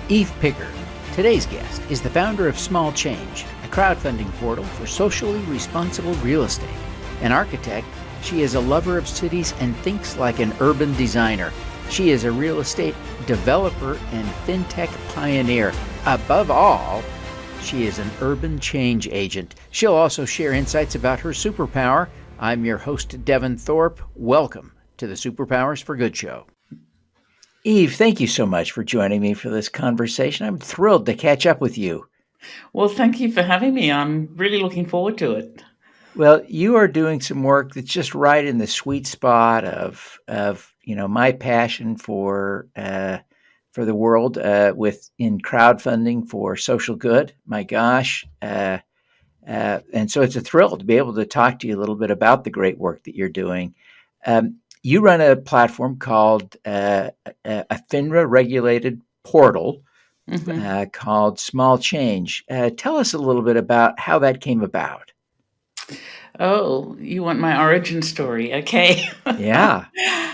Eve Picker. Today's guest is the founder of Small Change, a crowdfunding portal for socially responsible real estate. An architect, she is a lover of cities and thinks like an urban designer. She is a real estate developer and fintech pioneer. Above all, she is an urban change agent. She'll also share insights about her superpower. I'm your host, Devin Thorpe. Welcome to the Superpowers for Good show. Eve, thank you so much for joining me for this conversation. I'm thrilled to catch up with you. Well, thank you for having me. I'm really looking forward to it. Well, you are doing some work that's just right in the sweet spot of my passion for the world in crowdfunding for social good. My gosh. And so it's a thrill to be able to talk to you a little bit about the great work that you're doing. You run a platform called a FINRA-regulated portal called Small Change. Tell us a little bit about how that came about. Oh, you want my origin story? Okay. Yeah.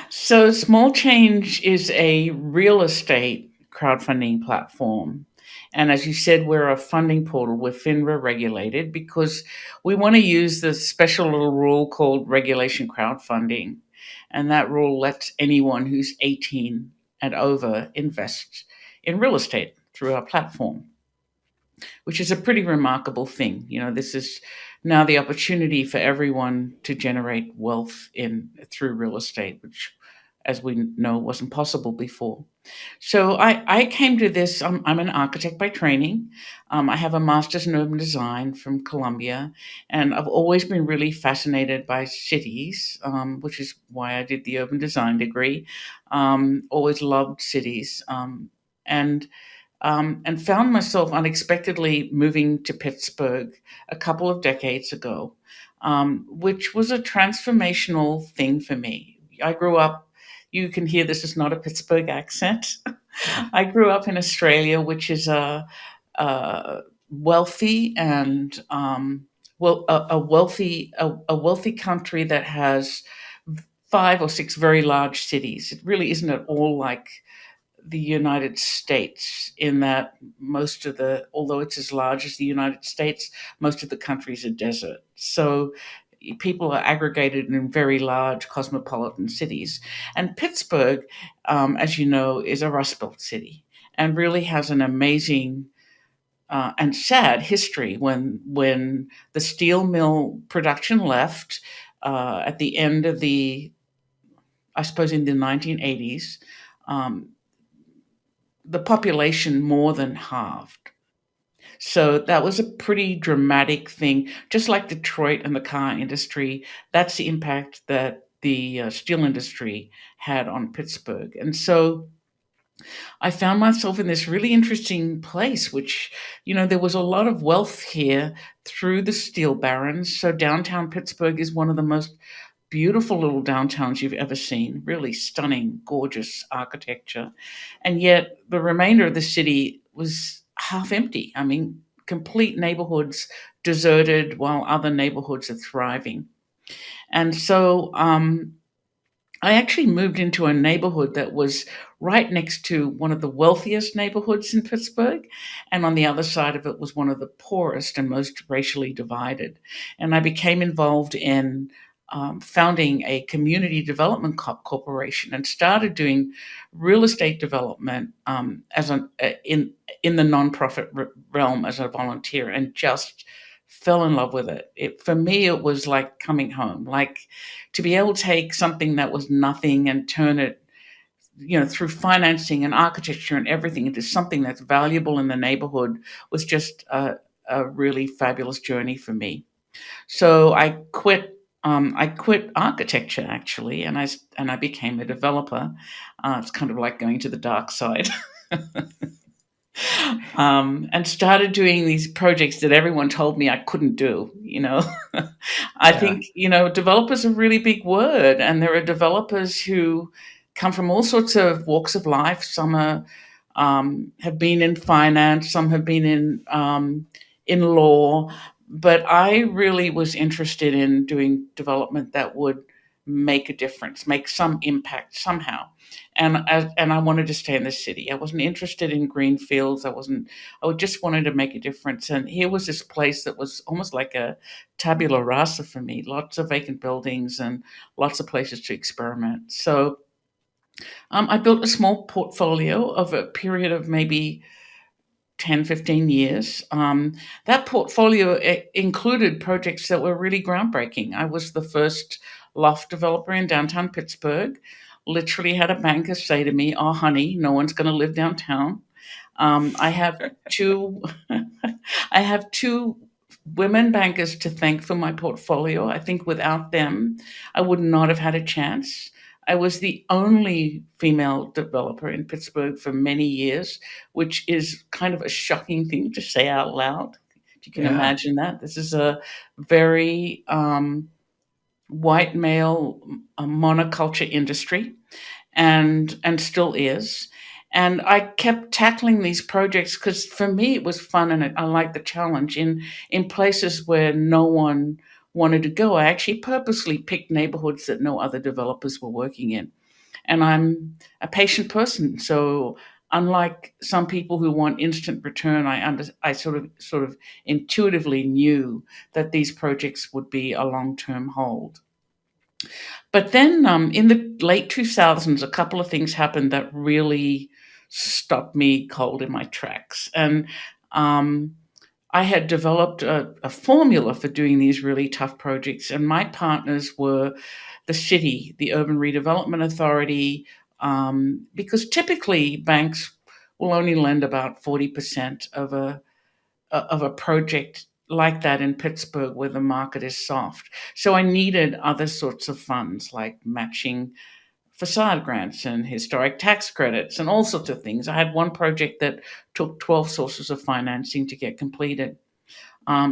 So Small Change is a real estate crowdfunding platform. And as you said, we're a funding portal. We're FINRA regulated because we want to use the special little rule called regulation crowdfunding. And that rule lets anyone who's 18 and over invest in real estate through our platform, which is a pretty remarkable thing. This is now the opportunity for everyone to generate wealth through real estate, which, as we know, wasn't possible before. So I came to this. I'm an architect by training. I have a master's in urban design from Columbia, and I've always been really fascinated by cities, which is why I did the urban design degree. Always loved cities, and found myself unexpectedly moving to Pittsburgh a couple of decades ago, which was a transformational thing for me. I grew up, you can hear this is not a Pittsburgh accent. I grew up in Australia, which is a wealthy and a wealthy country that has 5 or 6 very large cities. It really isn't at all like the United States in that although it's as large as the United States, most of the country is a desert. So people are aggregated in very large cosmopolitan cities. And Pittsburgh, as you know, is a Rust Belt city and really has an amazing and sad history. When the steel mill production left at the end of I suppose in the 1980s, the population more than halved. So that was a pretty dramatic thing. Just like Detroit and the car industry, that's the impact that the steel industry had on Pittsburgh. And so I found myself in this really interesting place, which, there was a lot of wealth here through the steel barons. So downtown Pittsburgh is one of the most beautiful little downtowns you've ever seen, really stunning, gorgeous architecture. And yet the remainder of the city was half empty. I mean, complete neighborhoods deserted while other neighborhoods are thriving. And so I actually moved into a neighborhood that was right next to one of the wealthiest neighborhoods in Pittsburgh. And on the other side of it was one of the poorest and most racially divided. And I became involved in founding a community development corporation and started doing real estate development in the nonprofit realm as a volunteer, and just fell in love with it. For me, it was like coming home, like to be able to take something that was nothing and turn it, through financing and architecture and everything, into something that's valuable in the neighborhood was just a really fabulous journey for me. So I quit architecture actually, and I became a developer. It's kind of like going to the dark side, and started doing these projects that everyone told me I couldn't do. I think developers are a really big word, and there are developers who come from all sorts of walks of life. Some have been in finance, some have been in law. But I really was interested in doing development that would make a difference, make some impact somehow. And I wanted to stay in the city. I wasn't interested in green fields. I just wanted to make a difference. And here was this place that was almost like a tabula rasa for me, lots of vacant buildings and lots of places to experiment. So I built a small portfolio of a period of maybe 10, 15 years. That portfolio included projects that were really groundbreaking. I was the first loft developer in downtown Pittsburgh. Literally had a banker say to me, "Oh, honey, no one's going to live downtown." I have two, I have two women bankers to thank for my portfolio. I think without them, I would not have had a chance. I was the only female developer in Pittsburgh for many years, which is kind of a shocking thing to say out loud. If you can Yeah. imagine that. This is a very white male monoculture industry, and still is. And I kept tackling these projects because for me it was fun and I liked the challenge in places where no one wanted to go. I actually purposely picked neighborhoods that no other developers were working in. And I'm a patient person, so unlike some people who want instant return, I sort of intuitively knew that these projects would be a long-term hold. But then, in the late 2000s, a couple of things happened that really stopped me cold in my tracks. And um, I had developed a formula for doing these really tough projects, and my partners were the city, the Urban Redevelopment Authority, because typically banks will only lend about 40% of a project like that in Pittsburgh where the market is soft. So I needed other sorts of funds like matching facade grants and historic tax credits and all sorts of things. I had one project that took 12 sources of financing to get completed.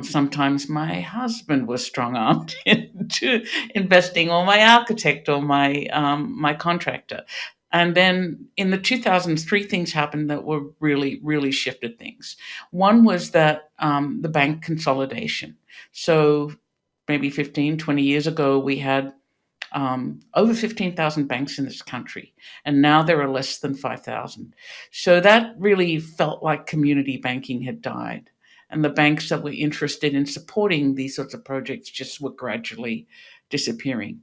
Sometimes my husband was strong-armed into investing, or my architect, or my contractor. And then in the 2000s, three things happened that were really, really shifted things. One was that the bank consolidation. So maybe 15, 20 years ago, we had over 15,000 banks in this country, and now there are less than 5,000. So that really felt like community banking had died. And the banks that were interested in supporting these sorts of projects just were gradually disappearing.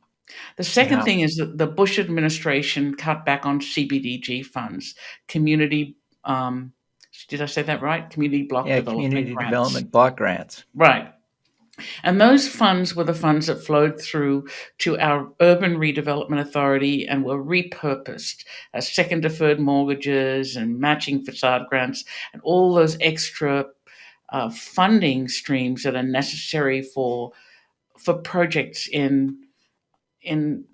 The second Yeah. thing is that the Bush administration cut back on CBDG funds, community, um, did I say that right? Community block Yeah. development Community grants. development block grants. Right. And those funds were the funds that flowed through to our Urban Redevelopment Authority and were repurposed as second deferred mortgages and matching facade grants and all those extra funding streams that are necessary for projects in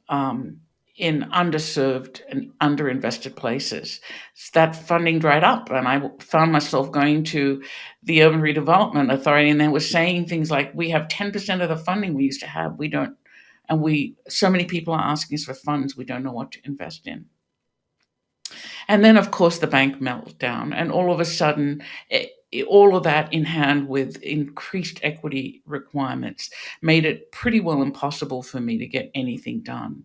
um, in underserved and underinvested places. That funding dried up, and I found myself going to the Urban Redevelopment Authority, and they were saying things like, "We have 10% of the funding we used to have. We don't, and we so many people are asking us for funds. We don't know what to invest in." And then, of course, the bank meltdown, and all of a sudden, all of that in hand with increased equity requirements made it pretty well impossible for me to get anything done.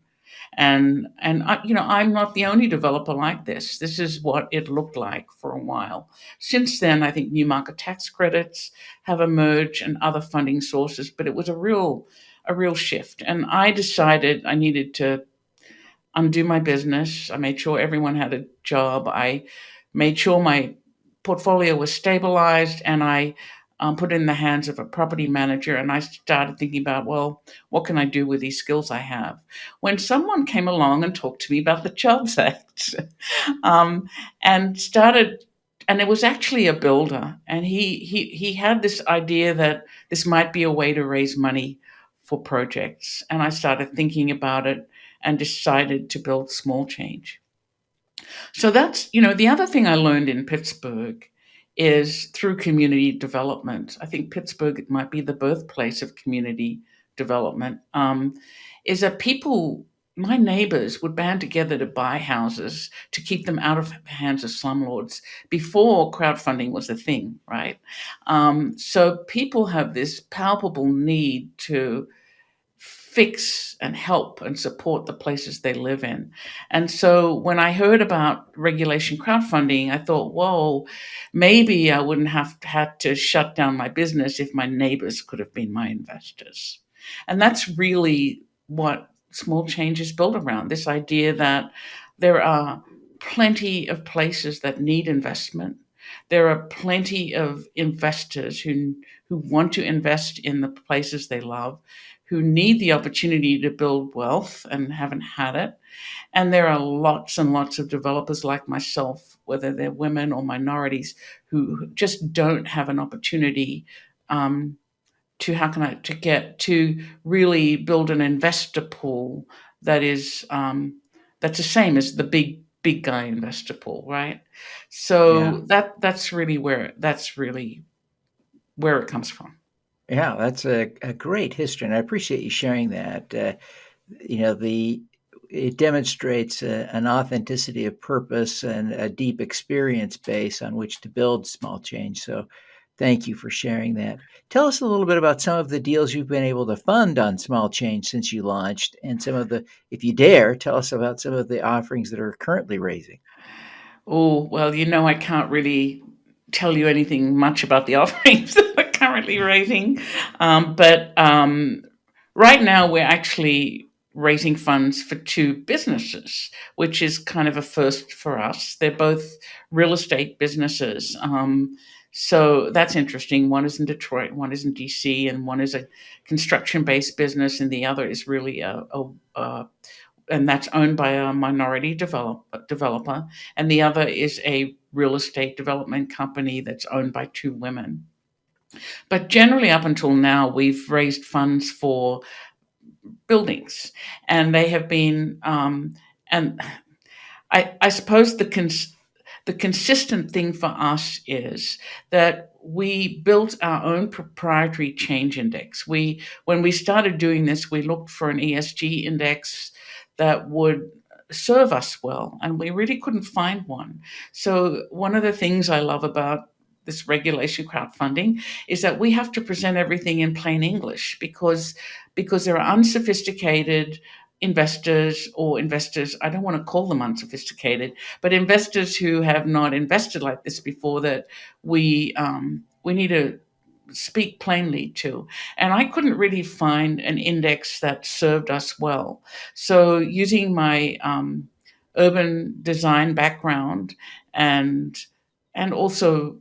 And I'm not the only developer like this. This is what it looked like for a while. Since then, I think new market tax credits have emerged and other funding sources, but it was a real shift. And I decided I needed to undo my business. I made sure everyone had a job. I made sure my portfolio was stabilized, and I put it in the hands of a property manager. And I started thinking about, well, what can I do with these skills I have? When someone came along and talked to me about the Jobs Act, um, and started, and it was actually a builder, and he had this idea that this might be a way to raise money for projects. And I started thinking about it and decided to build small change. So the other thing I learned in Pittsburgh is through community development. I think Pittsburgh might be the birthplace of community development. Is that my neighbors would band together to buy houses to keep them out of the hands of slumlords before crowdfunding was a thing, right? So people have this palpable need to fix and help and support the places they live in. And so when I heard about regulation crowdfunding, I thought, whoa, maybe I wouldn't have had to shut down my business if my neighbors could have been my investors. And that's really what small change is built around, this idea that there are plenty of places that need investment. There are plenty of investors who want to invest in the places they love, who need the opportunity to build wealth and haven't had it. And there are lots and lots of developers like myself, whether they're women or minorities, who just don't have an opportunity um, to really build an investor pool that is that's the same as the big guy investor pool, right? Yeah. So that's really where it comes from. Yeah, that's a great history, and I appreciate you sharing that. You know, the it demonstrates an authenticity of purpose and a deep experience base on which to build small change. So, thank you for sharing that. Tell us a little bit about some of the deals you've been able to fund on small change since you launched, and some of the, if you dare, tell us about some of the offerings that are currently raising. Oh, well, I can't really tell you anything much about the offerings that we're currently raising. But right now, we're actually raising funds for two businesses, which is kind of a first for us. They're both real estate businesses. So that's interesting. One is in Detroit, one is in DC, and one is a construction based business, and the other is really and that's owned by a minority developer, and the other is a real estate development company that's owned by two women. But generally, up until now, we've raised funds for buildings, and they have been, and I suppose the consistent thing for us is that we built our own proprietary change index. When we started doing this, we looked for an ESG index that would serve us well, and we really couldn't find one. So one of the things I love about this regulation crowdfunding is that we have to present everything in plain English, because there are unsophisticated investors, I don't want to call them unsophisticated, but investors who have not invested like this before, that we need to speak plainly to. And I couldn't really find an index that served us well. So using my urban design background and also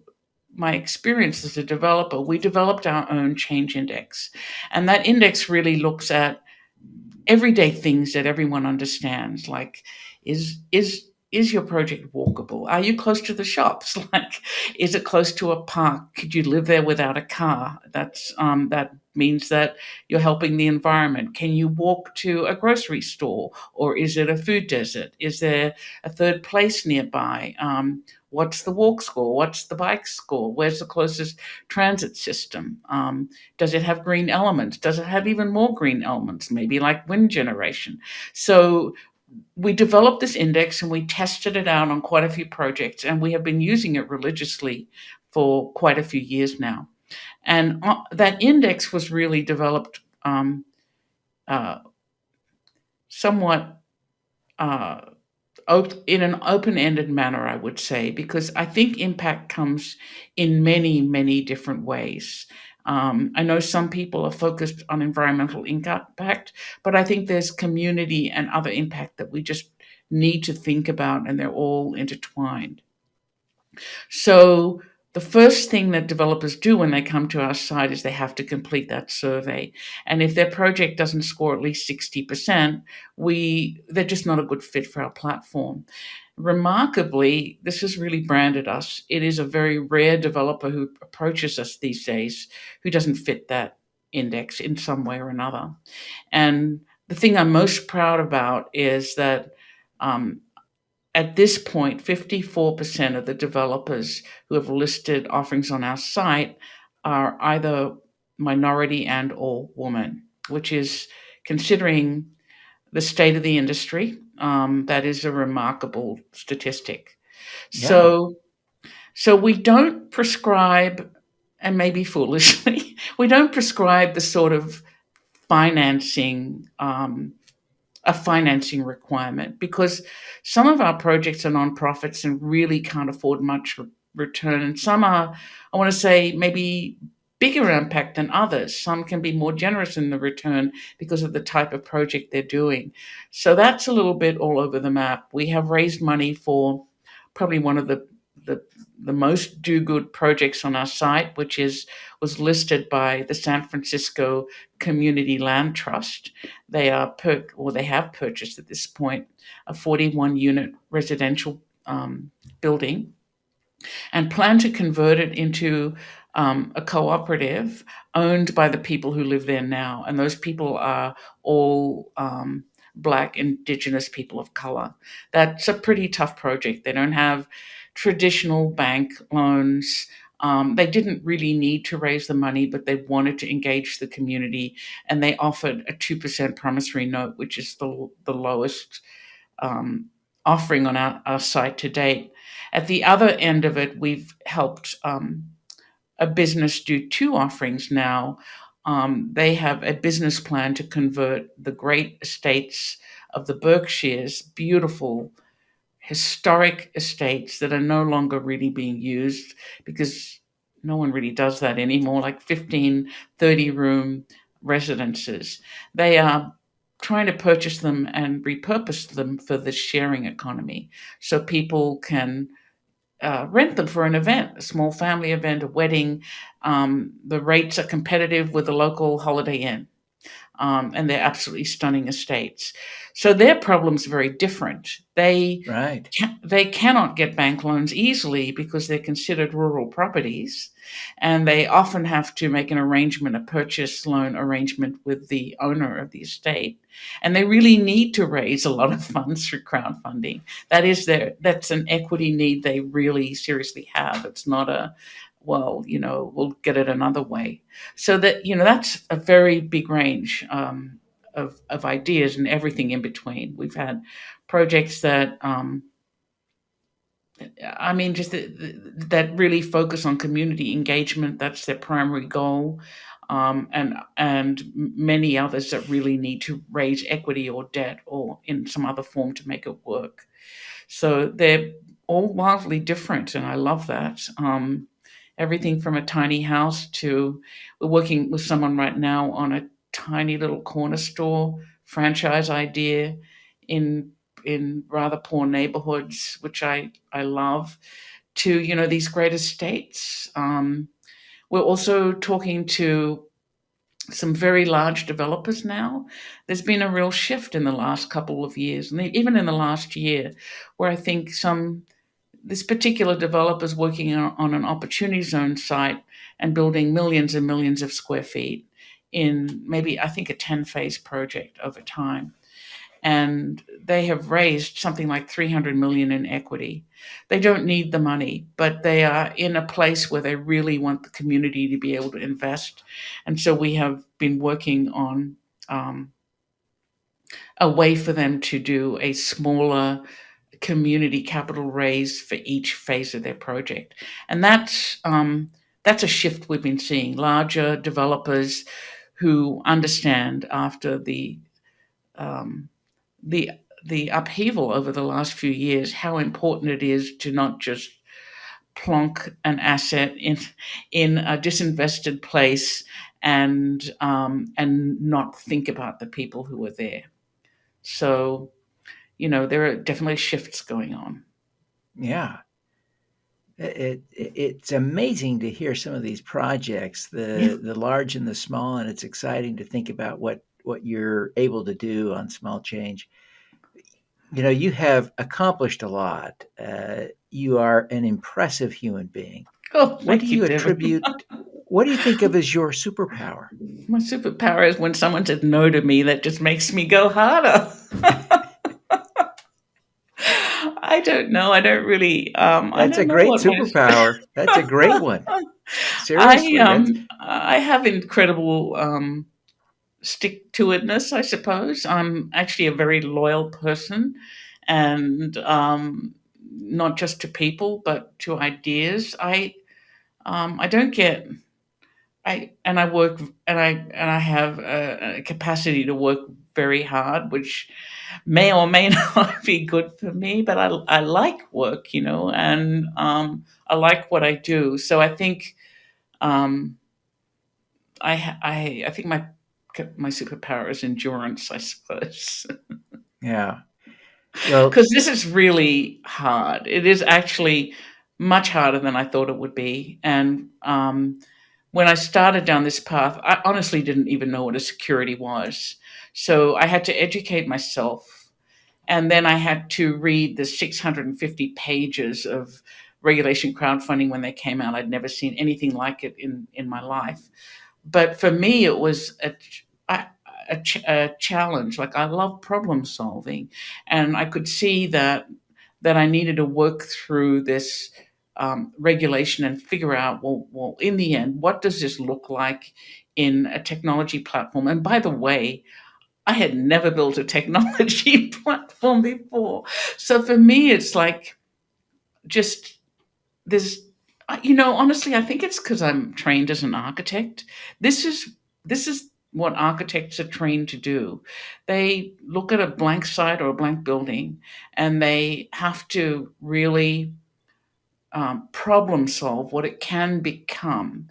my experience as a developer, we developed our own change index. And that index really looks at everyday things that everyone understands, like is your project walkable? Are you close to the shops? Like, is it close to a park? Could you live there without a car? That means that you're helping the environment. Can you walk to a grocery store, or is it a food desert? Is there a third place nearby? What's the walk score? What's the bike score? Where's the closest transit system? Does it have green elements? Does it have even more green elements, maybe like wind generation? So we developed this index and we tested it out on quite a few projects, and we have been using it religiously for quite a few years now. And that index was really developed uh, somewhat uh, in an open-ended manner, I would say, because I think impact comes in many, many different ways. I know some people are focused on environmental impact, but I think there's community and other impact that we just need to think about, and they're all intertwined. So the first thing that developers do when they come to our site is they have to complete that survey. And if their project doesn't score at least 60%, they're just not a good fit for our platform. Remarkably, this has really branded us. It is a very rare developer who approaches us these days who doesn't fit that index in some way or another. And the thing I'm most proud about is that um, at this point, 54% of the developers who have listed offerings on our site are either minority and or woman, which is, considering the state of the industry, that is a remarkable statistic. Yeah. So we don't prescribe, and maybe foolishly, we don't prescribe the sort of financing a financing requirement, because some of our projects are nonprofits and really can't afford much return, and some are, I want to say, maybe bigger impact than others. Some can be more generous in the return because of the type of project they're doing. So that's a little bit all over the map. We have raised money for probably one of the, the most do good projects on our site, which is was listed by the San Francisco Community Land Trust. They they have purchased at this point a 41 unit residential building and plan to convert it into a cooperative owned by the people who live there now. And those people are all Black, Indigenous people of color. That's a pretty tough project. They don't have traditional bank loans. They didn't really need to raise the money, but they wanted to engage the community, and they offered a 2% promissory note, which is the lowest um, offering on our site to date. At the other end of it, we've helped a business do two offerings now. They have a business plan to convert the great estates of the Berkshires, beautiful historic estates that are no longer really being used because no one really does that anymore, like 15, 30-room residences. They are trying to purchase them and repurpose them for the sharing economy so people can rent them for an event, a small family event, a wedding. The rates are competitive with the local Holiday Inn, and they're absolutely stunning estates. So their problem's are very different. Right. They cannot get bank loans easily because they're considered rural properties, and they often have to make an arrangement, a purchase loan arrangement with the owner of the estate. And they really need to raise a lot of funds through crowdfunding. That's an equity need they really seriously have. It's not a, well, we'll get it another way. So that's a very big range of ideas and everything in between. We've had projects that just that really focus on community engagement. That's their primary goal, and many others that really need to raise equity or debt or in some other form to make it work. So they're all wildly different, and I love that. Everything from a tiny house to, we're working with someone right now on a tiny little corner store franchise idea in rather poor neighborhoods, which I love, to these great estates. We're also talking to some very large developers now. There's been a real shift in the last couple of years, and even in the last year, where I think this particular developer is working on an opportunity zone site and building millions and millions of square feet in maybe, I think, a 10-phase project over time. And they have raised something like 300 million in equity. They don't need the money, but they are in a place where they really want the community to be able to invest. And so we have been working on a way for them to do a smaller community capital raise for each phase of their project. And that's a shift we've been seeing. Larger developers who understand, after um, the the upheaval over the last few years, how important it is to not just plonk an asset in a disinvested place and not think about the people who are there. So there are definitely shifts going on. Yeah. It's amazing to hear some of these projects, Yeah. the large and the small, and it's exciting to think about what you're able to do on small change. You have accomplished a lot. You are an impressive human being. Oh, What do thank you, you Devin. attribute? What do you think of as your superpower? My superpower is when someone says no to me, that just makes me go harder. I don't know. I don't really. I That's a don't know great what my. superpower. That's a great one. Seriously, that's I have incredible stick to itness, I suppose. I'm actually a very loyal person, and not just to people but to ideas. I don't get I work and I have a capacity to work very hard, which may or may not be good for me, but I like work, and I like what I do. So I think um, I think my superpower is endurance, I suppose. Yeah. Well, Because this is really hard. It is actually much harder than I thought it would be. And when I started down this path, I honestly didn't even know what a security was. So I had to educate myself. And then I had to read the 650 pages of regulation crowdfunding when they came out. I'd never seen anything like it in my life. But for me, it was a, a challenge. Like, I love problem solving, and I could see that I needed to work through this regulation and figure out, well, in the end, what does this look like in a technology platform? And by the way, I had never built a technology platform before, so for me, it's like just there's honestly, I think it's because I'm trained as an architect. This is what architects are trained to do. They look at a blank site or a blank building, and they have to really problem solve what it can become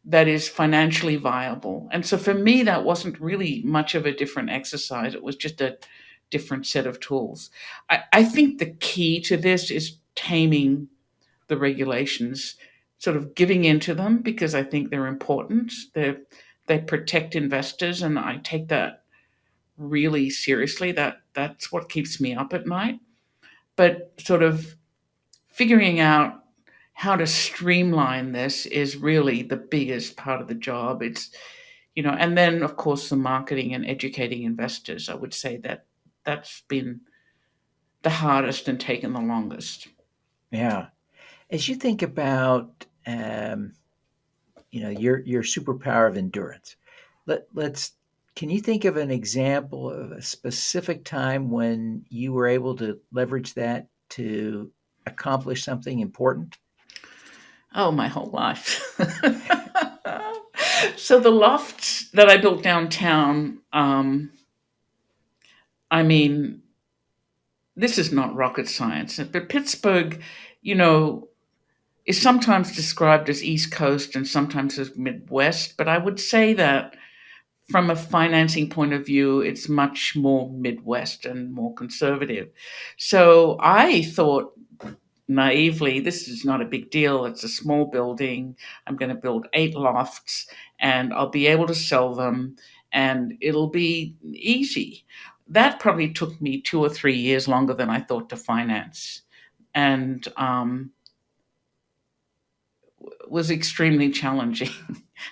that is financially viable. And so for me, that wasn't really much of a different exercise. It was just a different set of tools. I think the key to this is taming the regulations, sort of giving into them, because I think they're important. They protect investors, and I take that really seriously. That's what keeps me up at night. But sort of figuring out how to streamline this is really the biggest part of the job. And then of course the marketing and educating investors. I would say that that's been the hardest and taken the longest. yeah. As you think about, your superpower of endurance, let's. Can you think of an example of a specific time when you were able to leverage that to accomplish something important? Oh, my whole life. So the loft that I built downtown, I mean, this is not rocket science, but Pittsburgh, you know, is sometimes described as East Coast and sometimes as Midwest. But I would say that from a financing point of view, it's much more Midwest and more conservative. So I thought naively, this is not a big deal. It's a small building. I'm going to build 8 lofts, and I'll be able to sell them, and it'll be easy. That probably took me 2 or 3 years longer than I thought to finance, and was extremely challenging.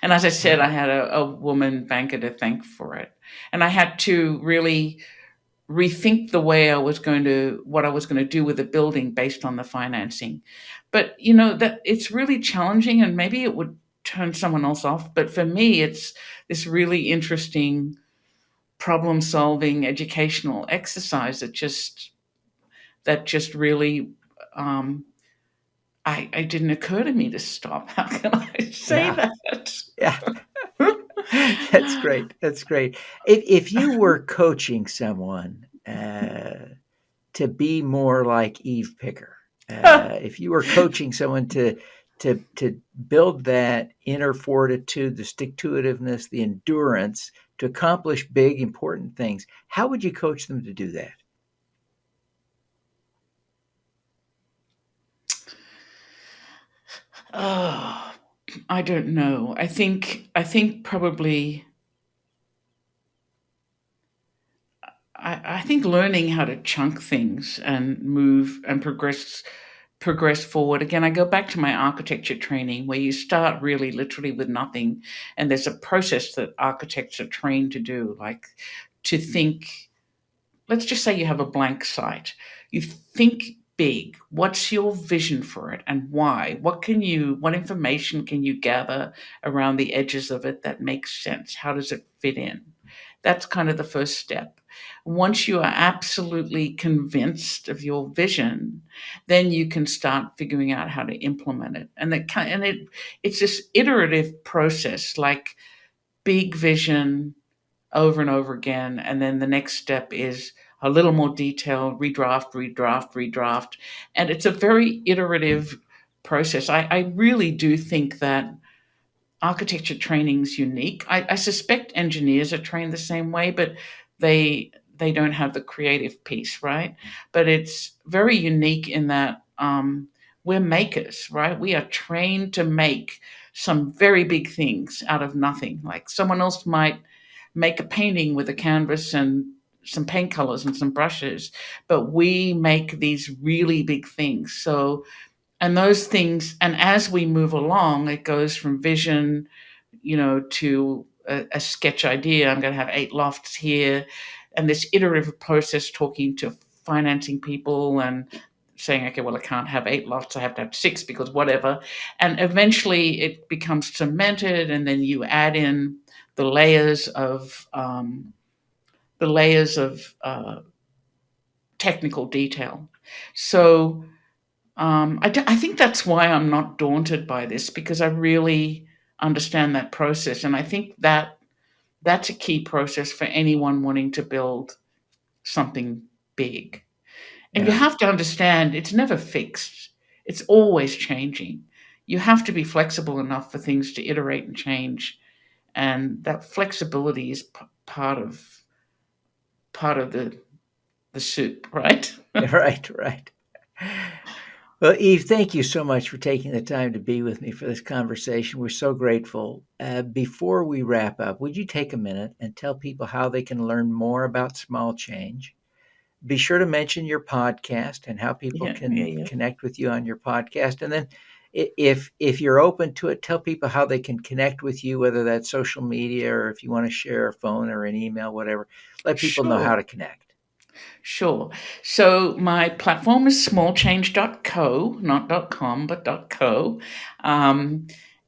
And as I said, I Wow. had a woman banker to thank for it, and I had to really rethink the way what I was going to do with the building based on the financing. But that it's really challenging, and maybe it would turn someone else off. But for me, it's this really interesting problem solving educational exercise that just really um, I didn't occur to me to stop. How can I say Yeah. that? Yeah. That's great. That's great. If you were coaching someone to be more like Eve Picker, if you were coaching someone to build that inner fortitude, the stick to itiveness, the endurance to accomplish big, important things, how would you coach them to do that? Oh, I don't know. I think probably I think learning how to chunk things and move and progress forward. Again, I go back to my architecture training, where you start really literally with nothing, and there's a process that architects are trained to do, like to think. Let's just say you have a blank site. You think big. What's your vision for it, and why? What information can you gather around the edges of it that makes sense? How does it fit in? That's kind of the first step. Once you are absolutely convinced of your vision, then you can start figuring out how to implement it. It's this iterative process, like big vision over and over again. And then the next step is a little more detail, redraft, redraft, redraft. And it's a very iterative process. I really do think that architecture training is unique. I suspect engineers are trained the same way, but they don't have the creative piece, right? But it's very unique in that we're makers, right? We are trained to make some very big things out of nothing. Like someone else might make a painting with a canvas and some paint colors and some brushes, but we make these really big things. So, and those things, and as we move along, it goes from vision, to a sketch idea. I'm going to have 8 lofts here, and this iterative process, talking to financing people and saying, okay, well, I can't have 8 lofts, I have to have 6 because whatever. And eventually it becomes cemented, and then you add in the layers of technical detail. So I think that's why I'm not daunted by this, because I really understand that process. And I think that that's a key process for anyone wanting to build something big. And you Yeah. have to understand it's never fixed, it's always changing. You have to be flexible enough for things to iterate and change. And that flexibility is part of the soup, right? Right, right. Well, Eve, thank you so much for taking the time to be with me for this conversation. We're so grateful. Before we wrap up, would you take a minute and tell people how they can learn more about small change? Be sure to mention your podcast and how people Yeah, yeah, can yeah. connect with you on your podcast. And then if you're open to it, tell people how they can connect with you, whether that's social media or if you want to share a phone or an email, whatever. Let people know how Sure. to connect. Sure. So my platform is smallchange.co, not .com, but .co. Um,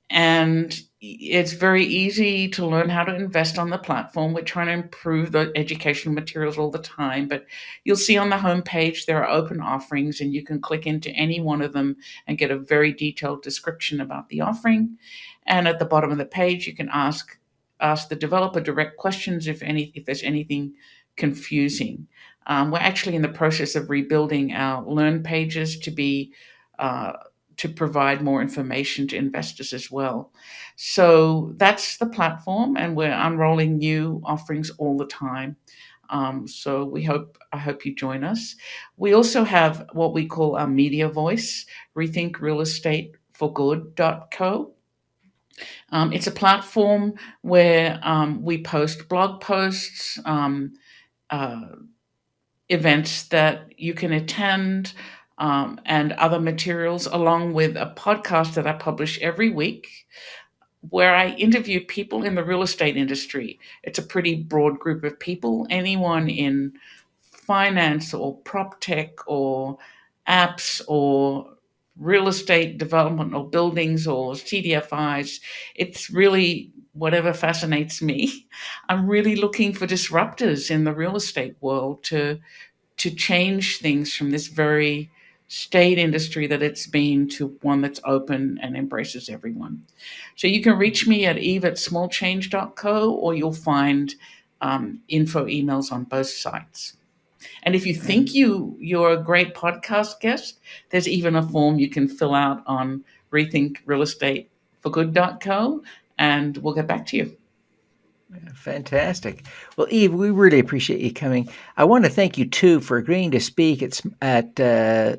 and it's very easy to learn how to invest on the platform. We're trying to improve the educational materials all the time, but you'll see on the homepage there are open offerings, and you can click into any one of them and get a very detailed description about the offering. And at the bottom of the page, you can ask the developer direct questions if there's anything confusing. We're actually in the process of rebuilding our learn pages uh, to provide more information to investors as well. So that's the platform, and we're unrolling new offerings all the time. So I hope you join us. We also have what we call our media voice, Rethink Real Estate for Good.co. It's a platform where we post blog posts, uh, events that you can attend, and other materials, along with a podcast that I publish every week where I interview people in the real estate industry. It's a pretty broad group of people, anyone in finance or prop tech or apps or real estate development or buildings or CDFIs. It's really whatever fascinates me. I'm really looking for disruptors in the real estate world to change things from this very staid industry that it's been to one that's open and embraces everyone. So you can reach me at eve@smallchange.co, or you'll find info emails on both sites. And if you think you're a great podcast guest, there's even a form you can fill out on rethinkrealestateforgood.co, and we'll get back to you. Fantastic. Well, Eve, we really appreciate you coming. I want to thank you too for agreeing to speak at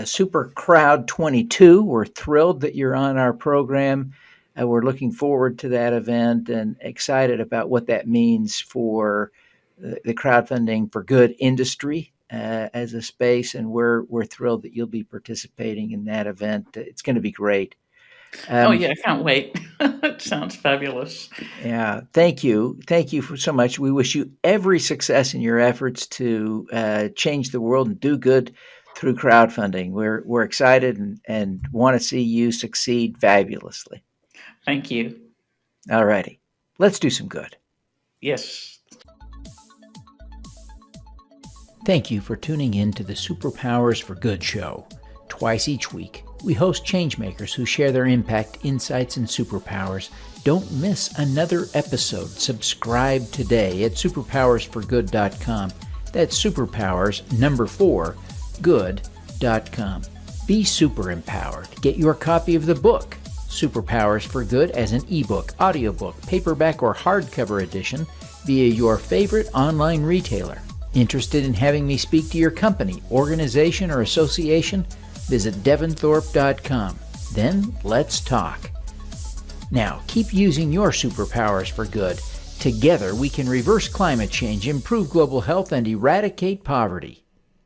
Super Crowd 22. We're thrilled that you're on our program. We're looking forward to that event and excited about what that means for the crowdfunding for good industry as a space. And we're thrilled that you'll be participating in that event. It's going to be great. Oh, Um, yeah, I can't wait. It sounds fabulous. Yeah, thank you. Thank you for so much. We wish you every success in your efforts to change the world and do good through crowdfunding. We're excited and want to see you succeed fabulously. Thank you. All righty, let's do some good. Yes. Thank you for tuning in to the Superpowers for Good show. Twice each week, we host changemakers who share their impact, insights, and superpowers. Don't miss another episode. Subscribe today at superpowersforgood.com. That's superpowers, good.com. Be super empowered. Get your copy of the book, Superpowers for Good, as an ebook, audiobook, paperback, or hardcover edition via your favorite online retailer. Interested in having me speak to your company, organization, or association? Visit devonthorpe.com. Then let's talk. Now, keep using your superpowers for good. Together, we can reverse climate change, improve global health, and eradicate poverty.